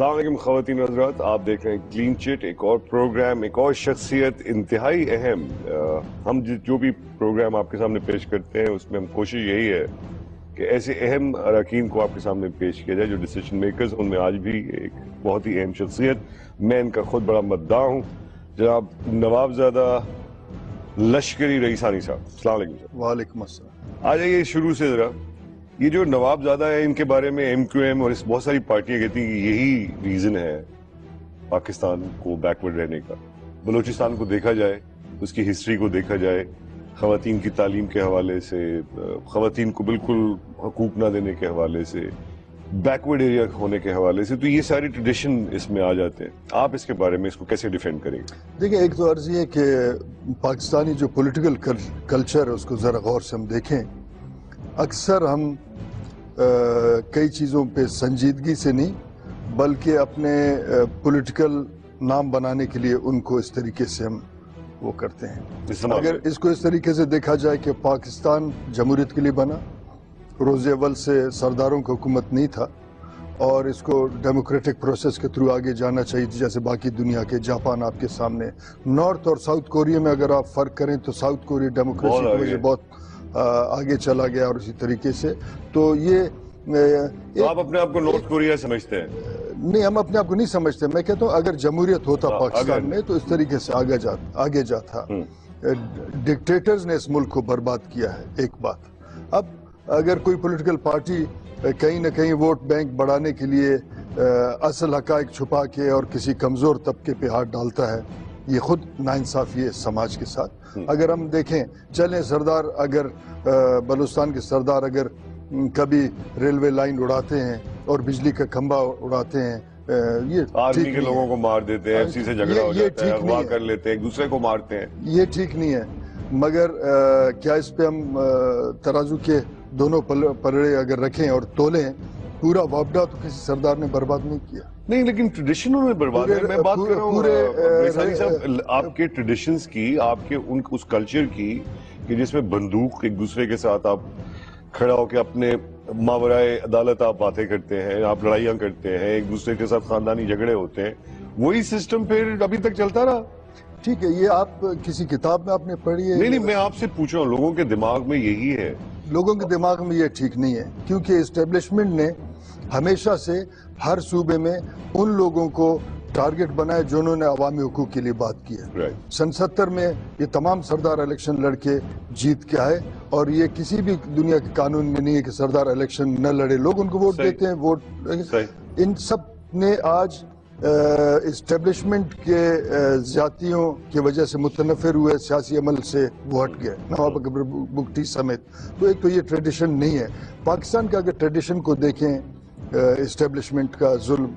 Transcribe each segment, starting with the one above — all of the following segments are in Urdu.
السلام علیکم خواتین و حضرات، آپ دیکھ رہے ہیں کلین چٹ، ایک اور پروگرام، ایک اور شخصیت انتہائی اہم. ہم جو بھی پروگرام آپ کے سامنے پیش کرتے ہیں اس میں ہم کوشش یہی ہے کہ ایسے اہم اراکین کو آپ کے سامنے پیش کیا جائے جو ڈیسیشن میکرز. ان میں آج بھی ایک بہت ہی اہم شخصیت، میں ان کا خود بڑا مداح ہوں، جناب نوابزادہ لشکری رئیسانی صاحب. السلام علیکم سر. وعلیکم السلام. آ جائیے شروع سے ذرا. یہ جو نوابزادہ ہے ان کے بارے میں ایم کیو ایم اور بہت ساری پارٹیاں کہتی ہیں کہ یہی ریزن ہے پاکستان کو بیکورڈ رہنے کا. بلوچستان کو دیکھا جائے، اس کی ہسٹری کو دیکھا جائے، خواتین کی تعلیم کے حوالے سے، خواتین کو بالکل حقوق نہ دینے کے حوالے سے، بیکورڈ ایریا ہونے کے حوالے سے، تو یہ سارے ٹریڈیشن اس میں آ جاتے ہیں. آپ اس کے بارے میں اس کو کیسے ڈیفینڈ کریں گے؟ دیکھیں، ایک تو عرض یہ کہ پاکستانی جو پولیٹیکل کلچر ہے اس کو ذرا غور سے ہم دیکھیں. اکثر ہم کئی چیزوں پہ سنجیدگی سے نہیں بلکہ اپنے پولیٹیکل نام بنانے کے لیے ان کو اس طریقے سے ہم وہ کرتے ہیں. اگر اس کو اس طریقے سے دیکھا جائے کہ پاکستان جمہوریت کے لیے بنا، روز اول سے سرداروں کی حکومت نہیں تھا اور اس کو ڈیموکریٹک پروسیس کے تھرو آگے جانا چاہیے جیسے باقی دنیا کے. جاپان آپ کے سامنے. نارتھ اور ساؤتھ کوریا میں اگر آپ فرق کریں تو ساؤتھ کوریا ڈیموکریسی کی وجہ بہت آگے چلا گیا اور اسی طریقے سے تو یہ آپ اپنے آپ کو نارتھ کوریا سمجھتے ہیں؟ نہیں، ہم اپنے آپ کو نہیں سمجھتے. میں کہتا ہوں اگر جمہوریت ہوتا پاکستان میں تو اس طریقے سے آگے جاتا. ڈکٹیٹرز نے اس ملک کو برباد کیا ہے. ایک بات. اب اگر کوئی پولیٹیکل پارٹی کہیں نہ کہیں ووٹ بینک بڑھانے کے لیے اصل حقائق چھپا کے اور کسی کمزور طبقے پہ ہاتھ ڈالتا ہے، یہ خود ناانصافی ہے سماج کے ساتھ. اگر ہم دیکھیں، چلیں سردار اگر بلوچستان کے سردار اگر کبھی ریلوے لائن اڑاتے ہیں اور بجلی کا کھمبا اڑاتے ہیں، یہ آرمی کے لوگوں کو مار دیتے ہیں، ایف سی سے جھگڑا ہو جاتا ہے، اغوا کر لیتے ہیں، ایک دوسرے کو مارتے ہیں، یہ ٹھیک نہیں ہے. مگر کیا اس پہ ہم ترازو کے دونوں پلڑے اگر رکھیں اور تولیں، پورا وابڈہ تو کسی سردار نے برباد نہیں کیا. نہیں، لیکن ٹریڈیشنوں میں برباد ہے. میں بات کر رہا ہوں رئیسانی صاحب آپ کے ٹریڈیشنز کی، آپ کے اس کلچر کی کہ جس میں بندوق ایک دوسرے کے ساتھ آپ کھڑا ہو کے اپنے ماورائے عدالت آپ باتیں کرتے ہیں، آپ لڑائیاں کرتے ہیں، ایک دوسرے کے ساتھ خاندانی جھگڑے ہوتے ہیں، وہی سسٹم پھر ابھی تک چلتا رہا. ٹھیک ہے، یہ آپ کسی کتاب میں آپ نے پڑھی ہے؟ نہیں، میں آپ سے پوچھ رہا ہوں، لوگوں کے دماغ میں یہی ہے. لوگوں کے دماغ میں یہ ٹھیک نہیں ہے کیونکہ اسٹیبلشمنٹ نے ہمیشہ سے ہر صوبے میں ان لوگوں کو ٹارگٹ بنائے جنہوں نے عوامی حقوق کے لیے بات کی ہے. سن 70 میں یہ تمام سردار الیکشن لڑ کے جیت کے آئے اور یہ کسی بھی دنیا کے قانون میں نہیں ہے کہ سردار الیکشن نہ لڑے، لوگ ان کو ووٹ دیتے ہیں. ووٹ ان سب نے آج اسٹیبلشمنٹ کے زیادتیوں کی وجہ سے متنفر ہوئے، سیاسی عمل سے وہ ہٹ گئے، نواب اکبر بگٹی سمیت. تو ایک تو یہ ٹریڈیشن نہیں ہے پاکستان کا. اگر ٹریڈیشن کو دیکھیں اسٹیبلشمنٹ کا ظلم،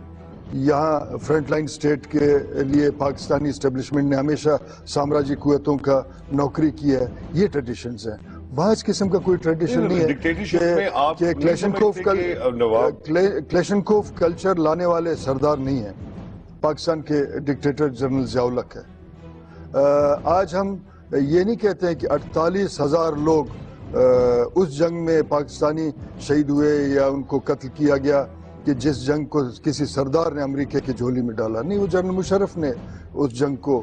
یہاں فرنٹ لائن سٹیٹ کے لیے پاکستانی اسٹیبلشمنٹ نے ہمیشہ سامراجی قوتوں کا نوکری کی ہے. یہ ٹریڈیشنز ہیں. وہاں اس قسم کا کوئی ٹریڈیشن نہیں ہے کہ کلیشنکوف کلچر لانے والے سردار نہیں ہیں. پاکستان کے ڈکٹیٹر جنرل ضیاء الحق ہے. آج ہم یہ نہیں کہتے ہیں کہ 48,000 لوگ اس جنگ میں پاکستانی شہید ہوئے یا ان کو قتل کیا گیا کہ جس جنگ کو کسی سردار نے امریکہ کی جھولی میں ڈالا. نہیں، وہ جنرل مشرف نے اس جنگ کو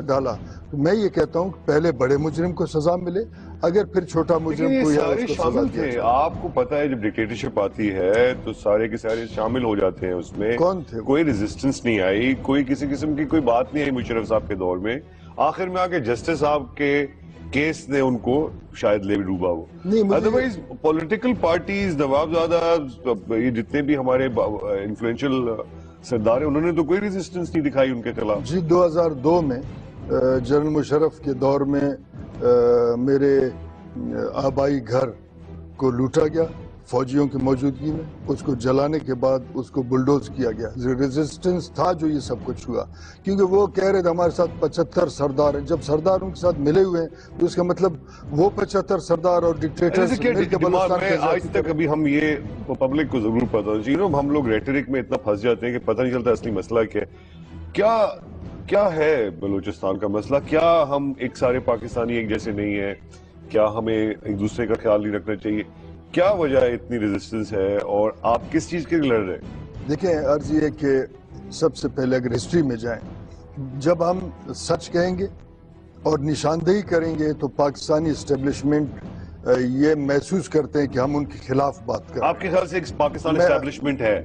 ڈالا. تو میں یہ کہتا ہوں کہ پہلے بڑے مجرم کو سزا ملے، اگر پھر چھوٹا مجرم کو یا اس کو سزا دیا جائے. آپ کو پتا ہے جب ڈکٹیٹرشپ آتی ہے تو سارے کے سارے شامل ہو جاتے ہیں اس میں. کون تھے؟ کوئی ریزسٹنس نہیں آئی، کوئی کسی قسم کی کوئی بات نہیں آئی مشرف صاحب کے دور میں. آخر میں آ کے جسٹس صاحب کے کیس نے ان کو شاید لے ڈوبا ہو. ادروائز پولیٹیکل پارٹیز، نوابزادہ، یہ جتنے بھی ہمارے انفلوئنشل سردار ہیں، انہوں نے تو کوئی ریزسٹنس نہیں دکھائی ان کے خلاف. جی 2002 میں جنرل مشرف کے دور میں میرے آبائی گھر کو لوٹا گیا فوجیوں کی موجودگی میں. اس کو جلانے کے بعد اس کو بلڈوز کیا گیا. ریزسٹنس تھا جو یہ سب کچھ ہوا کیونکہ وہ کہہ رہے تھے ہمارے ساتھ 75 سردار ہیں. جب سردار ان کے ساتھ ملے ہوئے ہیں تو اس کا مطلب وہ 75 سردار اور ڈکٹیٹرز مل کے بلوچستان کے آج تک ابھی ہم یہ پبلک کو ضرور پتا چاہیے. ہم لوگ ریٹرک میں اتنا پھنس جاتے ہیں کہ پتہ نہیں چلتا اصلی مسئلہ کیا ہے بلوچستان کا مسئلہ. کیا ہم ایک سارے پاکستانی ایک جیسے نہیں ہیں؟ کیا ہمیں ایک دوسرے کا خیال نہیں رکھنا چاہیے؟ کیا وجہ اتنی ریزسٹنس ہے اور آپ کس چیز کے لیے لڑ رہے ہیں؟ دیکھیں عرض یہ کہ سب سے پہلے اگر ہسٹری میں جائیں، جب ہم سچ کہیں گے اور نشاندہی کریں گے تو پاکستانی اسٹیبلشمنٹ یہ محسوس کرتے ہیں کہ ہم ان کے خلاف بات کر رہے ہیں۔ آپ کے خیال سے ایک پاکستان اسٹیبلشمنٹ ہے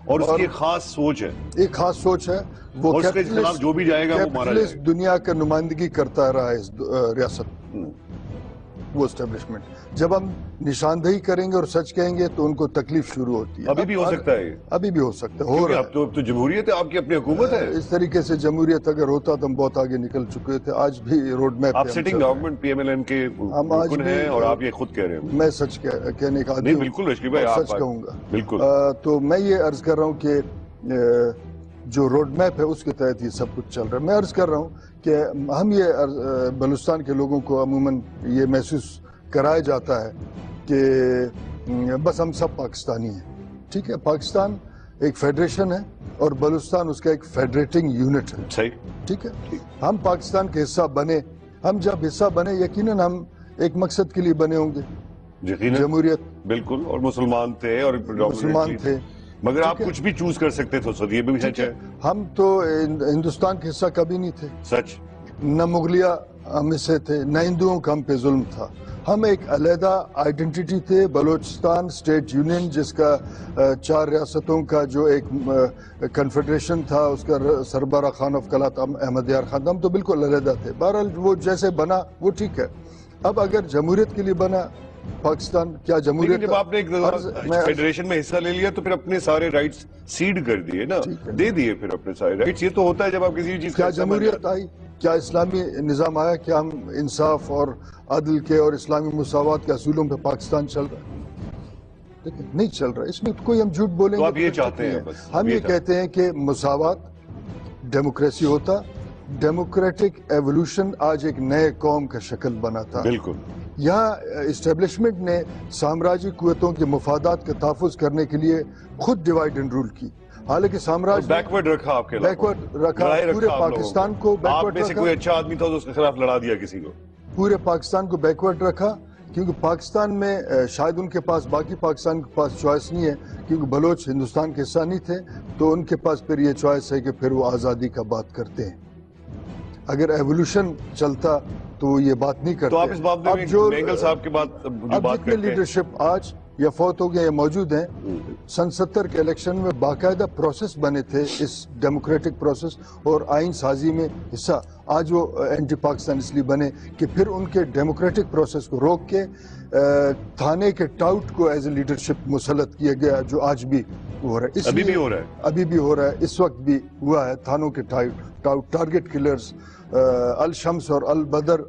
اور اس کی ایک خاص سوچ ہے، ایک خاص سوچ ہے، وہ اور اس کے خلاف جو بھی جائے گا وہ مارا جائے گا۔ دنیا کا نمائندگی کرتا رہا ہے اس ریاست، وہ اسٹیبلشمنٹ۔ جب ہم نشاندہی کریں گے اور سچ کہیں گے تو ان کو تکلیف شروع ہوتی ہے۔ ابھی بھی ہو سکتا ہے، ابھی بھی ہو سکتا ہے، ہو رہا ہے۔ اب تو جمہوریت ہے، آپ کی اپنی حکومت ہے۔ اس طریقے سے جمہوریت اگر ہوتا تو ہم بہت آگے نکل چکے تھے۔ آج بھی روڈ میپ آپ sitting government P M L N کے رکن ہیں اور آپ یہ خود کہہ رہے ہیں۔ میں سچ کہنے کا عادی ہوں، بالکل رشکی بھائی، سچ کہوں گا بالکل۔ تو میں یہ عرض کر رہا ہوں کہ جو روڈ میپ ہے اس کے تحت یہ سب کچھ چل رہا ہے۔ میں عرض کر رہا ہوں کہ ہم یہ بلوچستان کے لوگوں کو عموماً یہ محسوس کرایا جاتا ہے کہ بس ہم سب پاکستانی ہیں۔ ٹھیک ہے، پاکستان ایک فیڈریشن ہے اور بلوچستان اس کا ایک فیڈریٹنگ یونٹ ہے۔ صحیح، ٹھیک ہے، ہم پاکستان کے حصہ بنے، ہم جب حصہ بنے یقیناً ہم ایک مقصد کے لیے بنے ہوں گے، جمہوریت۔ بالکل، اور مسلمان تھے اور مسلمان تھے، مگر آپ کچھ بھی چوز کر سکتے تھے، یہ بھی سچ ہے۔ ہم تو ہندوستان کے حصہ کبھی نہیں تھے، سچ۔ نہ مغلیہ ہم سے تھے، نہ ہندوؤں کا ہم پہ ظلم تھا۔ ہم ایک علیحدہ آئیڈینٹی تھے، بلوچستان اسٹیٹ یونین، جس کا 4 ریاستوں کا جو ایک کنفیڈریشن تھا، اس کا سربراہ خان آف قلات احمد یار خان، ہم تو بالکل علیحدہ تھے۔ بہرحال وہ جیسے بنا وہ ٹھیک ہے۔ اب اگر جمہوریت کے لیے بنا پاکستان، کیا جمہوریت؟ جب آپ نے ایک فیڈریشن میں حصہ لے لیا تو پھر اپنے سارے رائٹس سیڈ کر دیے نا، دے دیے پھر اپنے سارے رائٹس۔ یہ تو ہوتا ہے جب آپ کسی چیز کیا جمہوریت آئی؟ کیا اسلامی نظام آیا؟ کیا ہم انصاف اور عدل کے اور اسلامی مساوات کے اصولوں پہ پاکستان چل رہا ہے؟ لیکن نہیں چل رہا ہے، اس میں کوئی ہم جھوٹ بولیں گے؟ آپ یہ چاہتے ہیں؟ ہم یہ کہتے ہیں کہ مساوات، ڈیموکریسی ہوتا، ڈیموکریٹک ایوولوشن آج ایک نئے قوم کا شکل بنا تھا۔ بالکل۔ یہاں اسٹیبلشمنٹ نے سامراجی قوتوں کے مفادات کا تحفظ کرنے کے لیے خود ڈیوائیڈ اینڈ رول کی، حالانکہ سامراج بیکورڈ رکھا، آپ کے بیکورڈ رکھا، پورے پاکستان کو بیکورڈ رکھا۔ آپ میں سے کوئی اچھا آدمی تھا تو اس کے خلاف لڑا دیا کسی کو، پورے پاکستان کو بیکورڈ رکھا، کیونکہ پاکستان میں شاید ان کے پاس، باقی پاکستان کے پاس چوائس نہیں ہے، کیونکہ بلوچ ہندوستان کے حصہ نہیں تھے، تو ان کے پاس پھر یہ چوائس ہے کہ پھر وہ آزادی کا بات کرتے ہیں۔ اگر ایوولوشن چلتا تو یہ بات نہیں کرتے۔ تو آپ اس بات میں مینگل صاحب کے بات جو بات کرتے ہیں، لیڈرشپ آج یا فوت ہو گئے یا موجود ہیں، 70 کے الیکشن میں باقاعدہ پروسیس بنے تھے، اس ڈیموکریٹک پروسیس اور آئین سازی میں حصہ۔ آج وہ اینٹی پاکستان اس لیے بنے کہ پھر ان کے ڈیموکریٹک پروسیس کو روک کے تھانے کے ٹاؤٹ کو ایز اے لیڈرشپ مسلط کیا گیا، جو آج بھی ہو رہا ہے، ابھی بھی ہو رہا ہے، اس وقت بھی ہوا ہے۔ تھانوں کے ٹاؤٹ، ٹارگٹ کلرز، الشمس اور البدر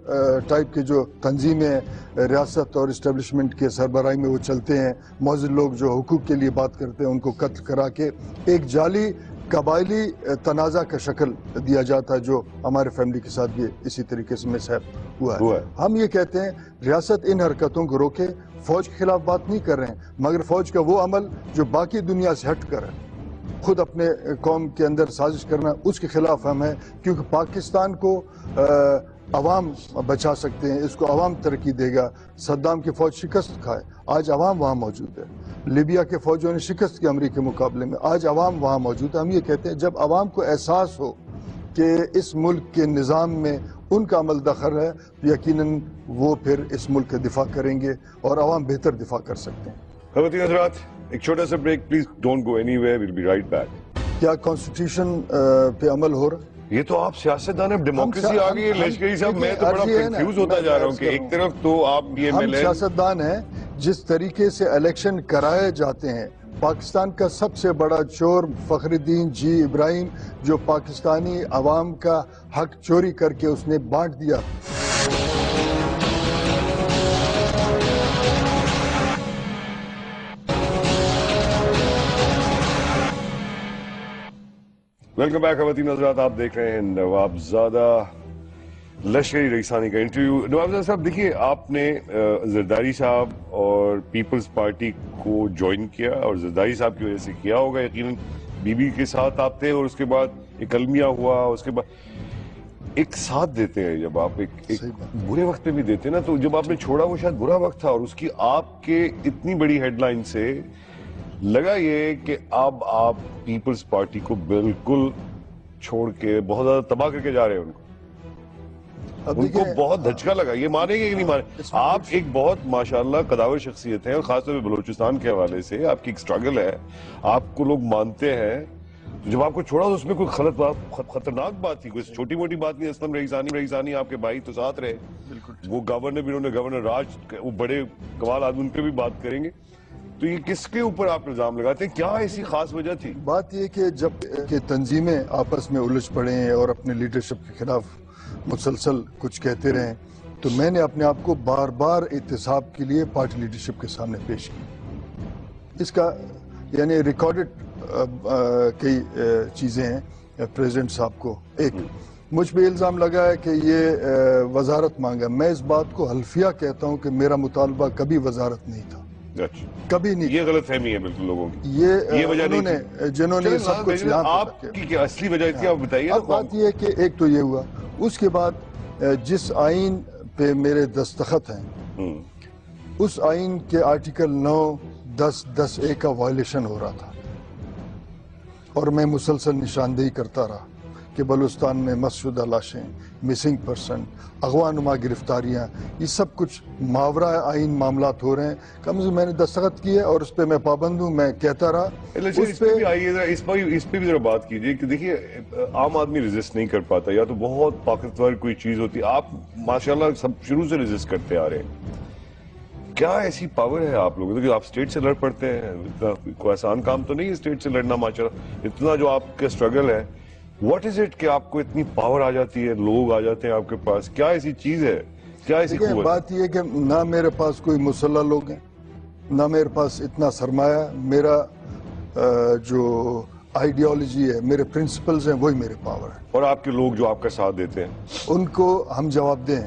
ٹائپ کے جو تنظیمیں ریاست اور اسٹیبلشمنٹ کے سربراہی میں وہ چلتے ہیں، معزز لوگ جو حقوق کے لیے بات کرتے ہیں، ان کو قتل کرا کے ایک جعلی قبائلی تنازع کا شکل دیا جاتا ہے، جو ہمارے فیملی کے ساتھ بھی اسی طریقے سے مسہب ہوا ہے۔ ہم یہ کہتے ہیں ریاست ان حرکتوں کو روکے، فوج کے خلاف بات نہیں کر رہے ہیں، مگر فوج کا وہ عمل جو باقی دنیا سے ہٹ کر ہے، خود اپنے قوم کے اندر سازش کرنا، اس کے خلاف ہم ہیں، کیونکہ پاکستان کو عوام بچا سکتے ہیں، اس کو عوام ترقی دے گا۔ صدام کی فوج شکست کھائے، آج عوام وہاں موجود ہے۔ لیبیا کے فوجوں نے شکست کی امریکی مقابلے میں، آج عوام وہاں موجود ہے۔ ہم یہ کہتے ہیں جب عوام کو احساس ہو کہ اس ملک کے نظام میں ان کا عمل دخل ہے، تو یقیناً وہ پھر اس ملک کا دفاع کریں گے اور عوام بہتر دفاع کر سکتے ہیں۔ خواتین حضرات، ایک چھوٹا سا break, please don't go anywhere, we'll be right back. کیا کانسٹیٹیوشن پہ عمل ہو رہا ہے؟ یہ تو آپ سیاستدان ہیں، ڈیموکریسی آ گئی ہے لشکری صاحب، میں تو بڑا کنفیوز ہوتا جا رہا ہوں کہ ایک طرف تو آپ ڈی ایم ایل ہم سیاستدان ہیں، جس طریقے سے الیکشن کرائے جاتے ہیں، پاکستان کا سب سے بڑا چور فخر الدین جی ابراہیم، جو پاکستانی عوام کا حق چوری کر کے اس نے بانٹ دیا۔ ویلکم بیک خواتین حضرات، آپ دیکھ رہے ہیں نواب زادہ لشکری رئیسانی کا انٹرویو۔ نواب زادہ صاحب دیکھیے، آپ نے زرداری صاحب اور پیپلز پارٹی کو جوائن کیا، اور زرداری صاحب کی وجہ سے کیا ہوگا، یقیناً بی بی کے ساتھ آپ تھے، اور اس کے بعد ایک المیہ ہوا، اس کے بعد ایک ساتھ دیتے ہیں جب آپ ایک برے وقت پہ بھی دیتے ہیں نا، تو جب آپ نے چھوڑا وہ شاید برا وقت تھا، اور اس کی آپ کے اتنی بڑی ہیڈ لائن سے لگا یہ کہ اب آپ پیپلز پارٹی کو بالکل چھوڑ کے بہت زیادہ تباہ کر کے جا رہے ہیں ان کو بہت دھچکا لگا. یہ مانیں گے کہ نہیں مانیں؟ آپ ایک بہت ماشاءاللہ قداور شخصیت ہیں اور خاص طور پہ بلوچستان کے حوالے سے آپ کی ایک سٹرگل ہے, آپ کو لوگ مانتے ہیں. جب آپ کو چھوڑا تو اس میں کوئی خطرناک بات تھی, کوئی چھوٹی موٹی بات نہیں. اسلم رئیسانی آپ کے بھائی تو ساتھ رہے, وہ گورنر بھی, انہوں نے گورنر راج, وہ بڑے کمال آدمی, ان پہ بھی بات کریں گے. تو یہ کس کے اوپر آپ الزام لگاتے ہیں؟ کیا ایسی خاص وجہ تھی؟ بات یہ کہ جب کہ تنظیمیں آپس میں الجھ پڑے ہیں اور اپنے لیڈرشپ کے خلاف مسلسل کچھ کہتے رہے, تو میں نے اپنے آپ کو بار بار احتساب کے لیے پارٹی لیڈرشپ کے سامنے پیش کی. اس کا یعنی ریکارڈڈ کئی چیزیں ہیں پریزیڈنٹ صاحب کو. ایک مجھ پہ الزام لگا ہے کہ یہ وزارت مانگا. میں اس بات کو حلفیہ کہتا ہوں کہ میرا مطالبہ کبھی وزارت نہیں تھا, کبھی نہیں. یہ غلط فہمی ہے بالکل لوگوں کی. یہ وجہ نہیں تھی جنہوں نے سب کچھ یہاں آپ کی کیا اصلی وجہ تھی, آپ بتائیے. اب بات یہ ہے کہ ایک تو یہ ہوا, اس کے بعد جس آئین پہ میرے دستخط ہیں اس آئین کے آرٹیکل 9, 10, 10A کا وائلیشن ہو رہا تھا, اور میں مسلسل نشاندہی کرتا رہا کہ بلوچستان میں مست شدہ لاشیں, مسنگ پرسن, اغوا نما گرفتاریاں, یہ سب کچھ ماورا آئین معاملات ہو رہے ہیں. کم سے کم میں نے دستخط کیے اور اس پہ میں پابند ہوں, میں کہتا رہا. اس پہ بھی ذرا بات کیجئے کہ دیکھیے عام آدمی ریزسٹ نہیں کر پاتا, یا تو بہت طاقتور کوئی چیز ہوتی. آپ ماشاءاللہ سب شروع سے ریزسٹ کرتے آ رہے ہیں. کیا ایسی پاور ہے آپ لوگوں کی؟ آپ اسٹیٹ سے لڑ پڑتے ہیں, کوئی آسان کام تو نہیں ہے اسٹیٹ سے لڑنا. ماشاءاللہ اتنا جو آپ کا سٹرگل ہے, واٹ از اٹ کہ آپ کو اتنی پاور آ جاتی ہے, لوگ آ جاتے ہیں آپ کے پاس؟ کیا ایسی چیز ہے, کیا ایسی قوت ہے؟ بات یہ ہے کہ نہ میرے پاس کوئی مسلح لوگ ہیں, نہ میرے پاس اتنا سرمایہ. میرا جو آئیڈیالوجی ہے, میرے پرنسپلز ہیں, وہی میرے پاور ہے. اور آپ کے لوگ جو آپ کا ساتھ دیتے ہیں ان کو ہم جواب دیں,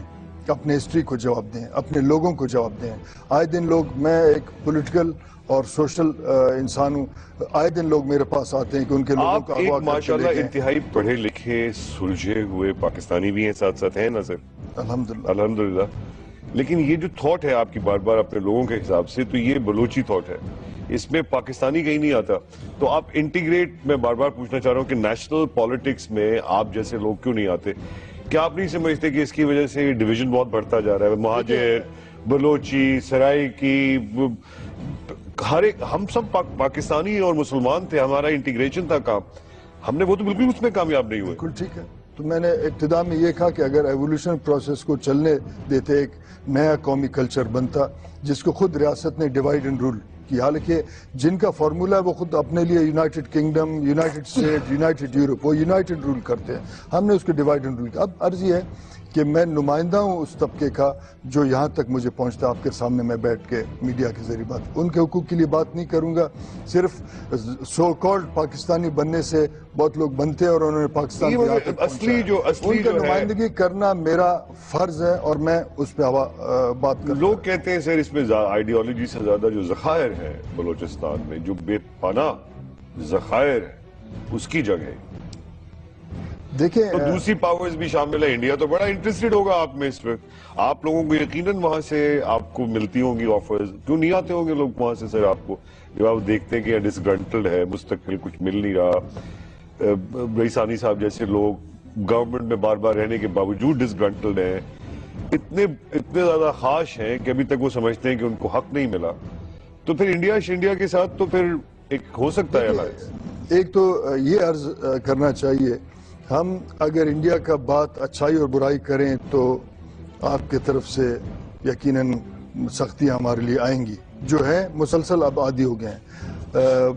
اپنے ہسٹری کو جواب دیں, اپنے لوگوں کو جواب دیں. آئے دن لوگ, میں ایک پولیٹیکل اور سوشل انسان ہوں, آئے دن لوگ میرے پاس آتے ہیں کہ ان کے لوگوں کا آپ ایک ماشاءاللہ انتہائی پڑھے لکھے سلجھے ہوئے پاکستانی بھی ہیں, ساتھ ساتھ ہیں نا سر؟ الحمدللہ. لیکن یہ جو تھاٹ ہے آپ کی بار بار اپنے لوگوں کے حساب سے, تو یہ بلوچی تھاٹ ہے, اس میں پاکستانی کہیں نہیں آتا. تو آپ انٹیگریٹ, میں بار بار پوچھنا چاہ رہا ہوں کہ نیشنل پالیٹکس میں آپ جیسے لوگ کیوں نہیں آتے؟ کیا آپ نہیں سمجھتے کہ اس کی وجہ سے ڈویژن بہت بڑھتا جا رہا ہے؟ مہاجر, بلوچی, سرائی کی, ہر ایک, ہم سب پاکستانی اور مسلمان تھے, ہمارا انٹیگریشن تھا کام, ہم نے وہ تو بالکل اس میں کامیاب نہیں ہوئے. بالکل ٹھیک ہے. تو میں نے ابتدا میں یہ کہا کہ اگر ایولیوشن پروسیس کو چلنے دیتے, ایک نیا قومی کلچر بنتا جس کو خود ریاست نے ڈیوائیڈ اینڈ رول کیا. حالانکہ جن کا فارمولا ہے وہ خود اپنے لیے United kingdom, United state, United Europe, وہ یونائٹڈ رول کرتے ہیں. ہم نے اس کو ڈیوائیڈ اینڈ رول کیا. اب عرض یہ ہے کہ میں نمائندہ ہوں اس طبقے کا جو یہاں تک مجھے پہنچتا. آپ کے سامنے میں بیٹھ کے میڈیا کے ذریعے بات, ان کے حقوق کے لیے بات نہیں کروں گا. صرف سو کالڈ پاکستانی بننے سے بہت لوگ بنتے ہیں اور انہوں نے پاکستان کو یہاں تک پہنچایا. ان کا نمائندگی کرنا میرا فرض ہے اور میں اس پہ بات کرتا ہوں. لوگ کہتے ہیں سر اس میں آئیڈیالوجی سے زیادہ جو ذخائر ہے بلوچستان میں, جو بے پناہ ذخائر ہے, اس کی جگہ دیکھیں, تو دوسری پاورز بھی شامل ہے. انڈیا تو بڑا انٹرسٹڈ ہوگا آپ میں اس وقت. آپ لوگوں کو یقیناً وہاں سے آپ کو ملتی ہوں گی آفرز. کیوں نہیں آتے ہوں گے لوگ وہاں سے سر آپ کو, جب آپ دیکھتے ہیں کہ ڈسگرنٹلڈ ہے, مستقل کچھ مل نہیں رہا. رئیسانی صاحب جیسے لوگ گورنمنٹ میں بار بار رہنے کے باوجود ڈسگرنٹلڈ ہیں, اتنے زیادہ خاص ہیں کہ ابھی تک وہ سمجھتے ہیں کہ ان کو حق نہیں ملا. تو پھر انڈیا کے ساتھ تو پھر ایک ہو سکتا ہے الائنس. ایک تو یہ عرض کرنا چاہیے, ہم اگر انڈیا کا بات اچھائی اور برائی کریں تو آپ کی طرف سے یقیناً سختیاں ہمارے لیے آئیں گی, جو ہے مسلسل اب عادی ہو گئے ہیں.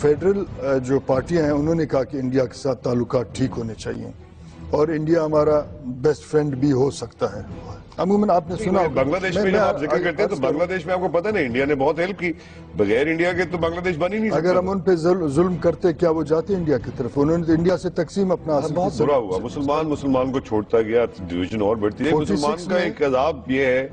فیڈرل جو پارٹیاں ہیں انہوں نے کہا کہ انڈیا کے ساتھ تعلقات ٹھیک ہونے چاہیے, اور انڈیا ہمارا بیسٹ فرینڈ بھی ہو سکتا ہے. عموماً آپ نے سنا بنگلہ دیش میں جب آپ ذکر کرتے ہیں تو بنگلہ دیش میں آپ کو پتہ نہیں انڈیا نے بہت ہیلپ کی, بغیر انڈیا کے تو بنگلہ دیش بن ہی نہیں سکتا. اگر ہم ان پہ ظلم کرتے کیا وہ جاتے انڈیا کی طرف؟ انہوں نے انڈیا سے تقسیم اپنا حاصل کیا. بہت برا ہوا, مسلمان کو چھوڑتا گیا, ڈویژن اور بڑھتی ہے. مسلمان کا ایک عذاب یہ ہے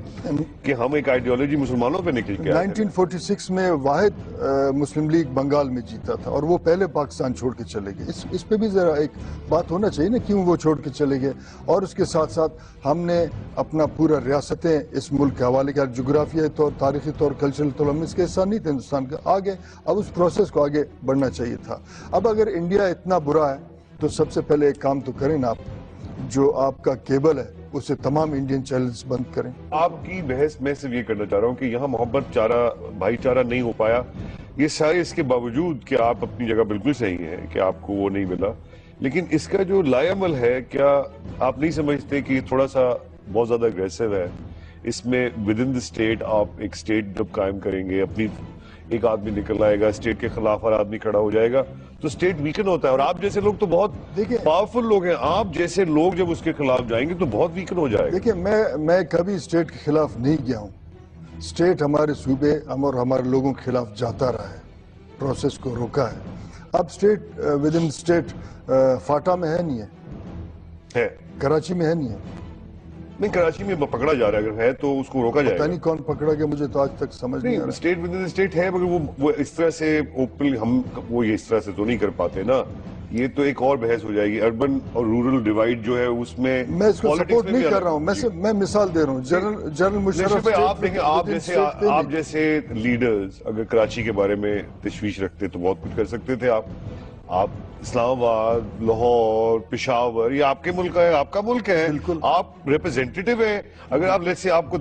کہ ہم ایک آئیڈیالوجی مسلمانوں پہ نکل کے 1946 میں واحد مسلم لیگ بنگال میں جیتا تھا, اور وہ پہلے پاکستان چھوڑ کے چلے گئے. اس پہ بھی ذرا ایک بات ہونا چاہیے نا, کیوں وہ چھوڑ کے چلے گئے. اور اس کے ساتھ ساتھ ہم نے اپنا پورا ریاستیں اس ملک کے حوالے کیا، جغرافیائی طور، تاریخی طور، کلچرل طور ہم اس کے حصہ نہیں تھے ہندوستان کا. آگے اب اس پروسیس کو آگے بڑھنا چاہیے تھا. اب اگر انڈیا اتنا برا ہے تو سب سے پہلے ایک کام تو کریں نا، آپ جو آپ کا کیبل ہے اسے تمام انڈین چینلز بند کریں. آپ کی بحث میں صرف یہ کرنا چاہ رہا ہوں کہ یہاں محبت چارہ بھائی چارہ نہیں ہو پایا، یہ سارے اس کے باوجود کہ آپ اپنی جگہ بالکل صحیح ہیں کہ آپ کو وہ نہیں ملا، لیکن اس کا جو لاء عمل ہے، کیا آپ نہیں سمجھتے کہ یہ تھوڑا سا بہت زیادہ اگریسو ہے؟ اس میں ود ان دی اسٹیٹ آپ ایک اسٹیٹ جب قائم کریں گے، اپنی ایک آدمی نکل آئے گا، اسٹیٹ کے خلاف ہر آدمی کھڑا ہو جائے گا تو اسٹیٹ ویکن ہوتا ہے. اور آپ جیسے لوگ تو بہت پاورفل لوگ ہیں، آپ جیسے لوگ جب اس کے خلاف جائیں گے تو بہت ویکن ہو جائے گا. دیکھیں میں کبھی اسٹیٹ کے خلاف نہیں گیا ہوں. اسٹیٹ ہمارے صوبے اور ہمارے لوگوں کے خلاف جاتا رہا ہے، پروسیس کو روکا ہے. اب state with in state FATA میں ہے نہیں ہے، کراچی میں ہے نہیں ہے. نہیں، کراچی میں پکڑا جا رہا ہے، اگر ہے تو اس کو روکا جائے پتہ گا. نہیں کون پکڑا گیا، مجھے تو آج تک سمجھ نہیں آ رہا. اسٹیٹ ود ان اسٹیٹ ہے، مگر وہ اس طرح سے اوپنلی ہم وہ اس طرح سے تو نہیں کر پاتے نا. یہ تو ایک اور بحث ہو جائے گی. اربن اور رورل ڈیوائیڈ جو ہے اس میں اس کو سپورٹ نہیں کر رہا ہوں. میں مثال دے رہا ہوں. جنرل مشرف آپ دیکھیں، آپ جیسے لیڈرز اگر کراچی کے بارے میں تشویش رکھتے تو بہت کچھ کر سکتے تھے. آپ اسلام آباد، لاہور، پشاور، یہ آپ کے ملک ہے، آپ کا ملک ہے، آپ ریپرزینٹیٹیو ہیں. اگر آپ لیٹس سے آپ کو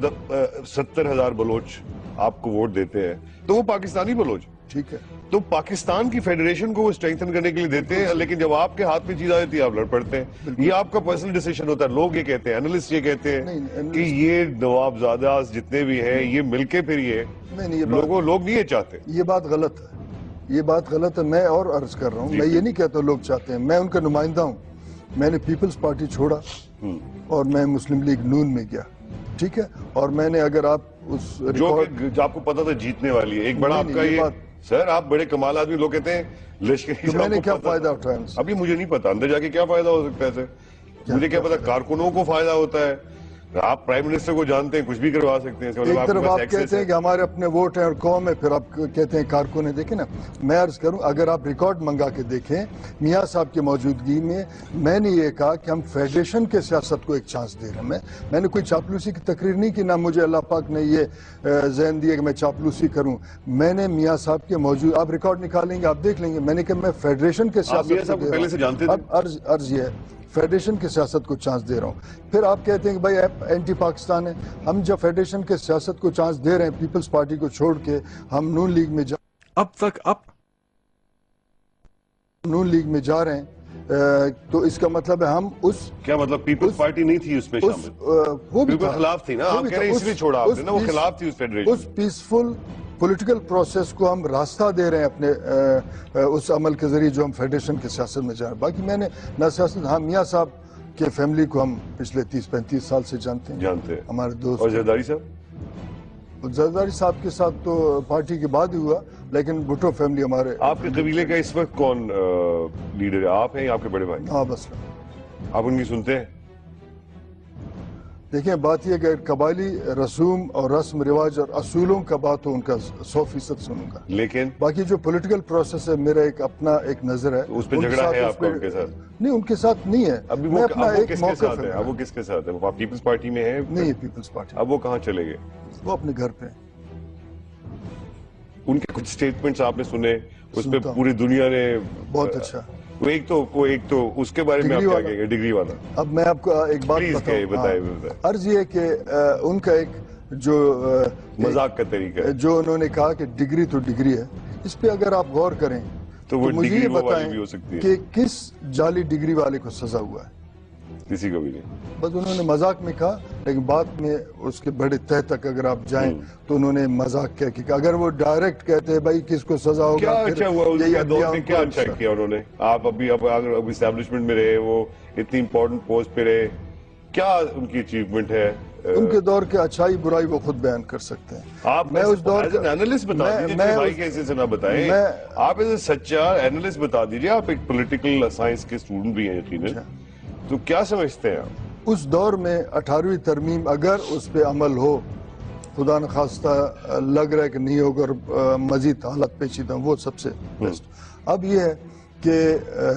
70,000 بلوچ آپ کو ووٹ دیتے ہیں تو وہ پاکستانی بلوچ، ٹھیک ہے، تو پاکستان کی فیڈریشن کو وہ اسٹرینتھن کرنے کے لیے دیتے ہیں. لیکن جب آپ کے ہاتھ میں چیز آ جاتی ہے آپ لڑ پڑتے ہیں. یہ آپ کا پرسنل ڈیسیشن ہوتا ہے. لوگ یہ کہتے ہیں، اینالسٹ یہ کہتے ہیں کہ یہ نواب زادہ جتنے بھی ہیں یہ مل کے پھر یہ لوگ نہیں یہ چاہتے. یہ بات غلط ہے، یہ بات غلط ہے. میں اور عرض کر رہا ہوں، میں یہ نہیں کہتا لوگ چاہتے ہیں. میں ان کا نمائندہ ہوں. میں نے پیپلز پارٹی چھوڑا اور میں مسلم لیگ نون میں گیا، ٹھیک ہے. اور میں نے اگر آپ اس جو آپ کو پتا تھا جیتنے والی ہے، ایک بڑا آپ کا یہ سر، آپ بڑے کمال آدمی، لوگ کہتے ہیں لشکری. میں نے کیا فائدہ اٹھایا؟ ابھی مجھے نہیں پتا اندر جا کے کیا فائدہ ہو سکتا ہے سر. مجھے کیا پتا کارکنوں کو فائدہ ہوتا ہے. آپ پرائم منسٹر کو جانتے ہیں، کچھ بھی کروا سکتے ہیں. ایک طرف آپ کہتے ہیں کہ ہمارے اپنے ووٹ ہیں اور قوم ہے، پھر آپ کہتے ہیں کارکن ہیں. دیکھیں نا، میں عرض کروں، اگر آپ ریکارڈ منگا کے دیکھیں میاں صاحب کی موجودگی میں نے یہ کہا کہ ہم فیڈریشن کے سیاست کو ایک چانس دے رہے ہیں. میں نے کوئی چاپلوسی کی تقریر نہیں کی، نہ مجھے اللہ پاک نے یہ ذہن دیا کہ میں چاپلوسی کروں. میں نے میاں صاحب کے موجود، آپ ریکارڈ نکالیں گے آپ دیکھ لیں گے، میں نے کہا میں فیڈریشن کے سیاست کو پہلے سے جانتے تھے. اب عرض یہ ہے فیڈریشن کی سیاست کو چانس دے رہا ہوں. پھر آپ کہتے ہیں کہ بھائی اینٹی پاکستان ہے. ہم جب فیڈریشن کے سیاست کو چانس دے رہے ہیں، پیپلز پارٹی کو چھوڑ کے ہم نون لیگ میں جا رہے ہیں، تو اس کا مطلب ہے ہم اس کیا مطلب پیپلز پارٹی نہیں تھی اس میں شامل؟ وہ بھی خلاف تھی نا، آپ کہہ رہے ہیں اس لیے چھوڑا آپ نے نا، وہ خلاف تھی اس فیڈریشن. اس پیسفل پولیٹیکل پروسیس کو ہم راستہ دے رہے ہیں اپنے اس عمل کے ذریعے جو ہم فیڈریشن کے سیاست میں جا رہے ہیں. باقی میں نے نہ سیاست، ہاں میاں صاحب کے فیملی کو ہم پچھلے 30-35 سال سے جانتے ہیں، ہمارے دوست. اور زرداری صاحب؟ زرداری صاحب کے ساتھ تو پارٹی کے بعد ہی ہوا، لیکن بھٹو فیملی ہمارے. آپ کے قبیلے کا اس وقت کون لیڈر ہے؟ آپ ہیں یا آپ کے بڑے بھائی؟ ہاں بس. آپ ان کی سنتے ہیں؟ دیکھیں بات یہ کہ قبائلی رسوم اور رسم رواج اور اصولوں کا بات ہو، ان کا 100% سنوں گا. لیکن باقی جو پولیٹیکل پروسیس ہے، میرا ایک اپنا ایک نظر ہے. اس پہ جھگڑا ہے آپ کا ان کے ساتھ؟ نہیں، ان کے ساتھ نہیں ہے. ابھی وہ کس کے ساتھ ہے؟ اب وہ کس کے ساتھ ہے؟ وہ پیپلز پارٹی میں ہے؟ نہیں، پیپلز پارٹی. اب وہ کہاں چلے گئے؟ وہ اپنے گھر پہ. ان کے کچھ سٹیٹمنٹس آپ نے سنے، اس پہ پوری دنیا نے بہت اچھا. وہ ایک تو اس کے بارے میں آپ کیا کہیں گے؟ ڈگری والا. اب میں آپ کو ایک بات بتاؤں. عرض یہ کہ ان کا ایک جو مذاق کا طریقہ ہے، جو انہوں نے کہا کہ ڈگری تو ڈگری ہے، اس پہ اگر آپ غور کریں تو وہ مجھے یہ بتائیں بھی ہو سکتی ہے کہ کس جعلی ڈگری والے کو سزا ہوا ہے؟ کسی کو بھی نہیں. بس انہوں نے مذاق میں کہا، لیکن بعد میں اس کے بڑے تہ تک اگر آپ جائیں تو انہوں نے مذاق کیا کہ اگر وہ ڈائریکٹ کہتے ہیں بھائی کس کو سزا ہوگا. کیا اچھا ہوا ان کے دور میں؟ کیا اچھا کیا انہوں نے؟ آپ ابھی اسٹیبلشمنٹ میں رہے، وہ اتنی امپورٹنٹ پوسٹ پہ رہے، کیا ان کی اچیومنٹ ہے؟ ان کے دور کے اچھائی برائی وہ خود بیان کر سکتے ہیں. آپ میں اس دور کا اینالسٹ بتا دیجیے، بھائی کیسے سے نہ بتائیں. آپ ایسے سچا اینالسٹ بتا دیجیے. آپ ایک پولیٹیکل سائنس کے اسٹوڈنٹ بھی ہیں یقیناً، تو کیا سمجھتے ہیں آپ اس دور میں 18ویں ترمیم اگر اس پہ عمل ہو، خدا نخواستہ لگ رہا ہے کہ نہیں ہوگا اور مزید حالت پیچیدہ، وہ سب سے بیسٹ. اب یہ ہے کہ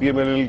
PMLN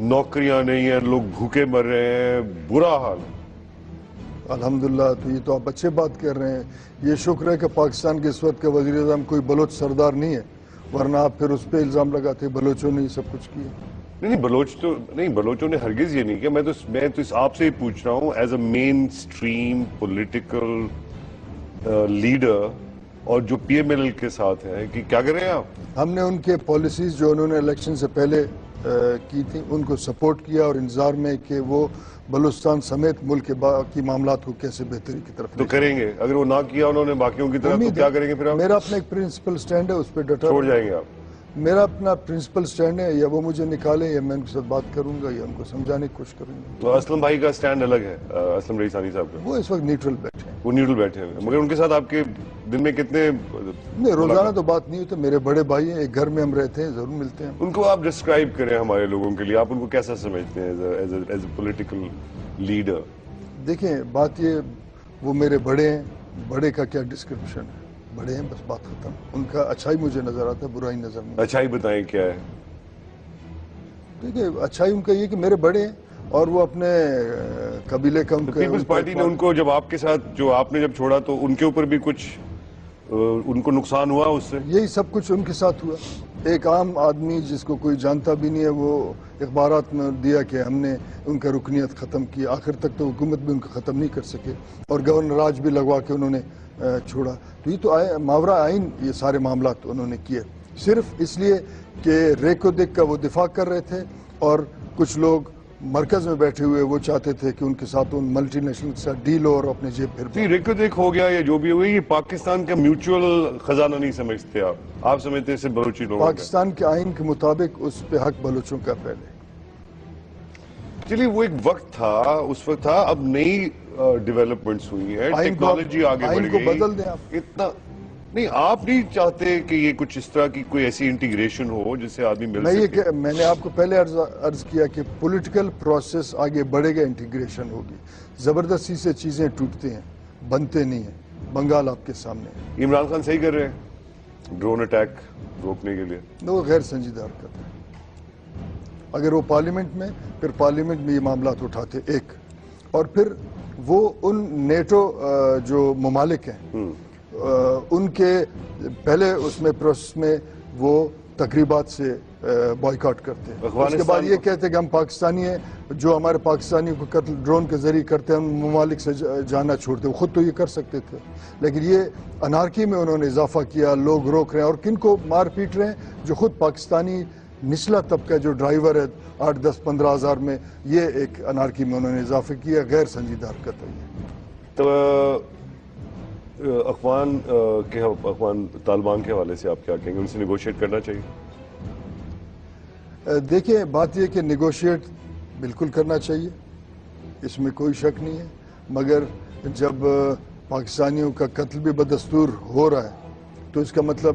نوکریاں نہیں ہیں, لوگ بھوکے مر رہے ہیں, برا حال ہے. الحمدللہ, تو یہ تو آپ اچھے بات کر رہے ہیں. یہ شکر ہے کہ پاکستان کے اس وقت کا وزیر اعظم کوئی بلوچ سردار نہیں ہے, ورنہ آپ پھر اس پہ الزام لگاتے بلوچوں نے یہ سب کچھ کیا. نہیں بلوچوں نے ہرگز یہ نہیں کیا. میں تو آپ سے ہی پوچھ رہا ہوں as a mainstream political leader اور جو پی ایم ایل ایل کے ساتھ ہے کہ کیا کر رہے ہیں آپ؟ ہم نے ان کے پالیسیز جو انہوں نے الیکشن سے پہلے کی تھی ان کو سپورٹ کیا, اور انتظار میں کہ وہ بلوچستان سمیت ملک کے باقی معاملات کو کیسے بہتری کی طرف تو کریں گے. اگر وہ نہ کیا انہوں نے باقیوں کی طرف تو کیا کریں گے پھر آپ؟ میرا اپنا ایک پرنسپل سٹینڈ ہے, اس پہ ڈٹا چھوڑ جائیں گے آپ؟ میرا اپنا پرنسپل سٹینڈ ہے, یا وہ مجھے نکالے یا میں ان کے ساتھ بات کروں گا یا ان کو سمجھانے کی کوشش کروں گا. تو اسلم بھائی کا سٹینڈ الگ ہے, اسلم رئی ثانی صاحب کا. وہ اس وقت نیوٹرل بیٹھے ہیں. وہ نیوٹرل بیٹھے ہیں, مگر ان کے ساتھ آپ کے دن میں کتنے؟ نہیں, روزانہ تو بات نہیں ہوتی. میرے بڑے بھائی ہیں, ایک گھر میں ہم رہتے ہیں, ضرور ملتے ہیں. ان کو آپ ڈسکرائب کریں ہمارے لوگوں کے لیے, آپ ان کو کیسا سمجھتے ہیں ایز اے پولیٹیکل لیڈر؟ دیکھیں, بات یہ, وہ میرے بڑے ہیں, بڑے کا کیا ڈسکرپشن ہے, بڑے ہیں بس بات ختم. ان کا اچھائی مجھے نظر آتا ہے, برائی نظر نہیں. اچھائی بتائیں کیا ہے؟ دیکھیں, اچھائی ان کا یہ کہ میرے بڑے ہیں اور وہ اپنے قبیلے کا پیپلز پارٹی نے ان کو جب آپ کے ساتھ جو آپ نے جب چھوڑا تو ان کے اوپر بھی کچھ ان کو نقصان ہوا اس سے؟ یہی سب کچھ ان کے ساتھ ہوا. ایک عام آدمی جس کو کوئی جانتا بھی نہیں ہے, وہ اخبارات میں دیا کہ ہم نے ان کا رکنیت ختم کی. آخر تک تو حکومت بھی ان کا ختم نہیں کر سکے, اور گورنر راج بھی لگوا کے انہوں نے چھوڑا. تو یہ تو ماورا آئین یہ سارے معاملات انہوں نے کیے صرف اس لیے کہ ریکو دیکھ کا وہ دفاع کر رہے تھے, اور کچھ لوگ مرکز میں بیٹھے ہوئے وہ چاہتے تھے کہ ان کے ساتھ ان ملٹی نیشنل کے ساتھ ڈیل ہو اور اپنے جیب پھر. ریکو دیکھ ہو گیا یا جو بھی ہوئی, یہ پاکستان کا میوچول خزانہ نہیں سمجھتے آپ سمجھتے ہیں صرف بلوچی لوگوں کا. پاکستان کے آئین کے مطابق اس پہ حق بلوچوں کا پہلے. چلیے, وہ ایک وقت تھا, اس وقت تھا, اب نئی ڈیولپمنٹس ہوئی ہیں, ٹیکنالوجی آگے بڑھ گئی. آئین کو بدل دیں آپ. اتنا نہیں, آپ نہیں چاہتے کہ یہ کچھ اس طرح کی کوئی ایسی انٹیگریشن ہو جس سے آدمی مل سکے؟ میں نے آپ کو پہلے عرض کیا کہ پولیٹیکل پروسیس آگے بڑھے گا, انٹیگریشن ہوگی. زبردستی سے چیزیں ٹوٹتے ہیں, بنتے نہیں ہیں. بنگال آپ کے سامنے ہے. عمران خان صحیح کر رہے ہیں ڈرون اٹیک روکنے کے لیے؟ وہ غیر سنجیدہ حرکت ہے. اگر وہ پارلیمنٹ میں, پھر پارلیمنٹ میں یہ معاملات اٹھاتے ایک, اور پھر وہ ان نیٹو جو ممالک ہیں ان کے پہلے اس میں پروسیس میں وہ تقریبات سے بائیکاٹ کرتے ہیں. اس کے بعد یہ کہتے ہیں کہ ہم پاکستانی ہیں, جو ہمارے پاکستانیوں کو قتل ڈرون کے ذریعے کرتے ہیں ہم ممالک سے جانا چھوڑتے ہیں. خود تو یہ کر سکتے تھے, لیکن یہ انارکی میں انہوں نے اضافہ کیا. لوگ روک رہے ہیں, اور کن کو مار پیٹ رہے ہیں؟ جو خود پاکستانی نچلا طبقہ جو ڈرائیور ہے 8-10-15 ہزار میں, یہ ایک انارکی میں انہوں نے اضافہ کیا. غیر سنجیدہ حرکت ہے یہ. تو اخوان طالبان کے حوالے سے آپ کیا کہیں گے؟ ان سے نیگوشیٹ کرنا چاہیے؟ دیکھیں, بات یہ کہ نیگوشیٹ بالکل کرنا چاہیے, اس میں کوئی شک نہیں ہے. مگر جب پاکستانیوں کا قتل بھی بدستور ہو رہا ہے تو اس کا مطلب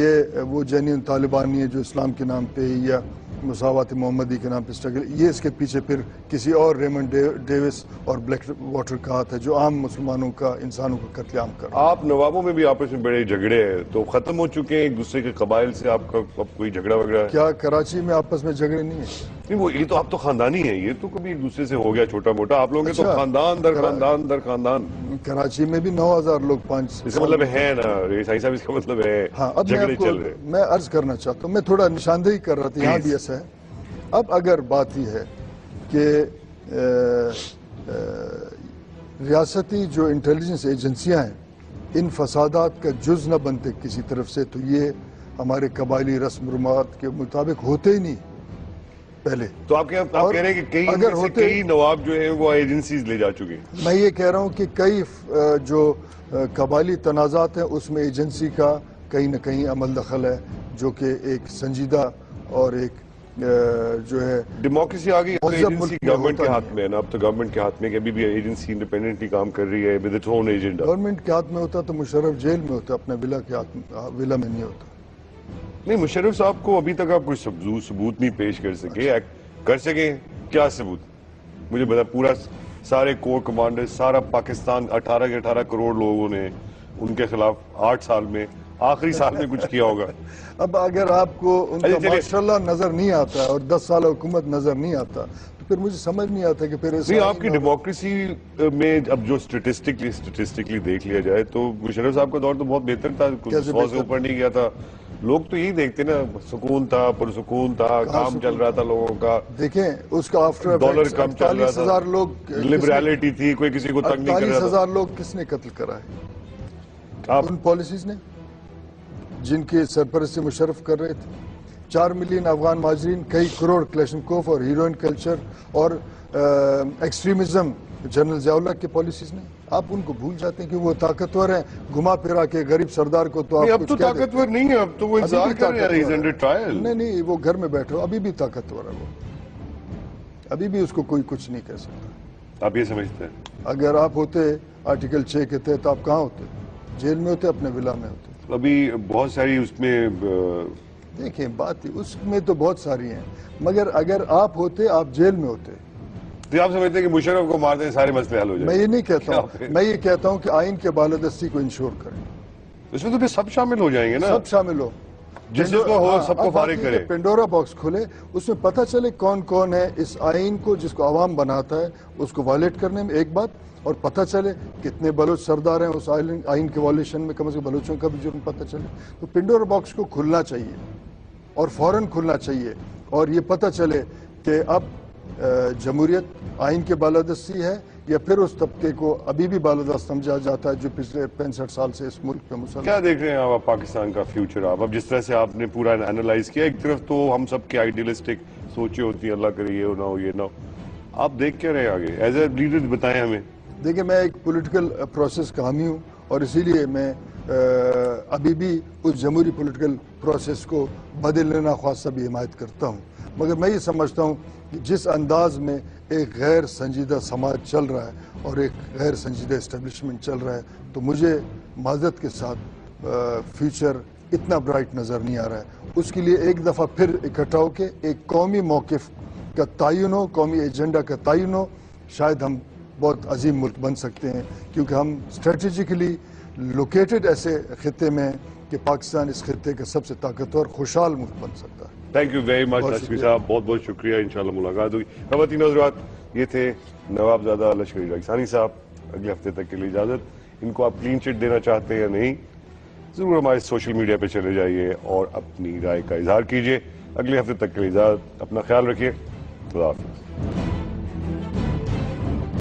یہ وہ جینیون طالبان نہیں ہے جو اسلام کے نام پہ یا مساوات محمدی کے نام پہ اسٹرگل. یہ اس کے پیچھے پھر کسی اور ریمنڈ ڈیوس اور بلیک واٹر کا ہاتھ ہے جو عام مسلمانوں کا, انسانوں کا قتل عام کر رہا ہے. آپ نوابوں میں بھی آپس میں بڑے جھگڑے ہیں, تو ختم ہو چکے ہیں ایک دوسرے کے قبائل سے آپ کا اب کوئی جھگڑا وگڑا ہے؟ کیا کراچی میں آپس میں جھگڑے نہیں ہیں؟ نہیں, وہ یہ تو آپ تو خاندانی ہیں, یہ تو کبھی ایک دوسرے سے ہو گیا چھوٹا موٹا. آپ لوگوں کے تو خاندان در خاندان در خاندان. کراچی میں بھی 9000 لوگ 5. اس کا مطلب ہے نا صاحب, اس کا مطلب ہے جھگڑے چل رہے. میں عرض کرنا چاہتا ہوں, میں تھوڑا نشاندہی کر رہا تھا, یہاں بھی ایسا ہے. اب اگر بات یہ ہے کہ ریاستی جو انٹیلیجنس ایجنسیاں ہیں ان فسادات کا جز نہ بنتے کسی طرف سے, تو یہ ہمارے قبائلی رسم و رسومات کے مطابق ہوتے ہی نہیں پہلے. تو آپ کہہ رہے ہیں کہ کئی نواب جو ہیں وہ ایجنسیز لے جا چکے ہیں؟ میں یہ کہہ رہا ہوں کہ کئی جو قبائلی تنازعات ہیں اس میں ایجنسی کا کہیں نہ کہیں عمل دخل ہے, جو کہ ایک سنجیدہ اور ایک جو ہے ڈیموکریسی آگئی ایجنسی گورنمنٹ کے ہاتھ میں ہے نا. اب تو گورنمنٹ کے ہاتھ میں, کہ ابھی بھی ایجنسی انڈیپینڈنٹلی کام کر رہی ہے with its own agenda. Government کے ہاتھ میں ہوتا تو مشرف جیل میں ہوتا, اپنے ولا کے ہاتھ میں, ولا میں نہیں ہوتا. نہیں, مشرف صاحب کو ابھی تک آپ کوئی ثبوت نہیں پیش کر سکے. کر سکیں کیا ثبوت؟ مجھے بتا. پورا سارے کور کمانڈر, سارا پاکستان 18 کے 18 کروڑ لوگوں نے ان کے خلاف 8 سال میں آخری سال میں کچھ کیا ہوگا. اب اگر آپ کو ان کا ماشاءاللہ نظر نہیں آتا اور 10 سال حکومت نظر نہیں آتا تو پھر مجھے سمجھ نہیں آتا کہ پھر نہیں, آپ کی ڈیموکریسی میں اب جو اسٹیٹسٹکلی دیکھ لیا جائے تو مشرف صاحب کا دور تو بہت بہتر تھا, 100 سے اوپر نہیں گیا تھا. لوگ تو یہی دیکھتے نا, سکون تھا, پرسکون تھا, کام چل رہا تھا لوگوں کا. دیکھیں اس کا آفٹر ڈالر کم چل رہا تھا, 48,000 لوگ, لبریلٹی تھی, کوئی کسی کو تنگ نہیں کر رہا تھا. 48,000 لوگ کس نے قتل کرا ہے؟ ان پالیسیز نے جن کی سرپرستی مشرف کر رہے تھے. 4 ملین افغان مہاجرین, کئی کروڑ کلیشنکوف اور ہیروئن کلچر اور ایکسٹریمزم جنرل ضیاء اللہ کے پالیسیز نے. آپ ان کو بھول جاتے ہیں کہ وہ طاقتور ہیں, گھما پھرا کے غریب سردار کو تو آپ اب تو طاقتور نہیں ہے, اب تو وہ انتظار کر رہے ہیں, he's under trial. نہیں, وہ گھر میں بیٹھے ہو, ابھی بھی طاقتور ہے وہ, ابھی بھی اس کو کوئی کچھ نہیں کہہ سکتا. آپ یہ سمجھتے ہیں؟ اگر آپ ہوتے آرٹیکل 6 کے تحت آپ کہاں ہوتے؟ جیل میں ہوتے, اپنے ولا میں ہوتے. ابھی بہت ساری اس میں دیکھیں بات اس میں تو بہت ساری ہیں, مگر اگر آپ ہوتے آپ جیل میں ہوتے. تو آپ سمجھتے ہیں کہ مشرف کو مار دیں سارے مسئلے حل ہو جائیں؟ میں یہ نہیں کہتا ہوں, میں یہ کہتا ہوں کہ آئین کے بالادستی کو انشور کریں. اس میں تو پھر سب شامل ہو جائیں گے نا, سب شامل ہو, جس کو ہو سب کو فارغ کرے. پینڈورا باکس کھلے, اس میں پتہ چلے کون کون ہے اس آئین کو جس کو عوام بناتا ہے اس کو وائلیٹ کرنے میں, ایک بات, اور پتہ چلے کتنے بلوچ سردار ہیں اس آئین کے وائلیشن میں, کم از کم بلوچوں کا بھی جرم پتہ چلے. تو پینڈورا باکس کو کھلنا چاہیے اور فوراً کھلنا چاہیے, اور یہ پتہ چلے کہ اب جمہوریت آئین کے بالادستی ہے یا پھر اس طبقے کو ابھی بھی بالادست سمجھا جاتا ہے جو پچھلے 65 سال سے اس ملک پہ مسلط. کیا دیکھ رہے ہیں آپ پاکستان کا فیوچر؟ اب جس طرح سے آپ نے پورا انالائز کیا, ایک طرف تو ہم سب کے آئیڈیلسٹک سوچیں ہوتی ہیں, اللہ کرے یہ نہ ہو یہ نہ ہو, آپ دیکھ کیا رہے ہیں آگے ایز اے لیڈر؟ بتائیں ہمیں. دیکھیں میں ایک پولیٹیکل پروسیس کا حامی ہوں اور اسی لیے میں ابھی بھی اس جمہوری پولیٹیکل پروسیس کو بدلنے ناخواستہ بھی حمایت کرتا ہوں. مگر میں یہ سمجھتا ہوں کہ جس انداز میں ایک غیر سنجیدہ سماج چل رہا ہے اور ایک غیر سنجیدہ اسٹیبلشمنٹ چل رہا ہے, تو مجھے معذرت کے ساتھ فیوچر اتنا برائٹ نظر نہیں آ رہا ہے. اس کے لیے ایک دفعہ پھر اکٹھا ہو کے ایک قومی موقف کا تعین ہو, قومی ایجنڈا کا تعین ہو, شاید ہم بہت عظیم ملک بن سکتے ہیں, کیونکہ ہم اسٹریٹجیکلی لوکیٹڈ ایسے خطے میں ہیں کہ پاکستان اس خطے کا سب سے طاقتور خوشحال ملک بن سکتا ہے. تھینک یو ویری مچ لشکری صاحب, بہت بہت شکریہ, انشاءاللہ ملاقات ہوگی. خواتین حضرات, یہ تھے نواب زادہ لشکری راکسانی صاحب. اگلے ہفتے تک کے لیے اجازت. ان کو آپ کلین چٹ دینا چاہتے ہیں یا نہیں, ضرور ہمارے سوشل میڈیا پہ چلے جائیے اور اپنی رائے کا اظہار کیجیے. اگلے ہفتے تک کے لیے اجازت, اپنا خیال رکھیے, خدا حافظ.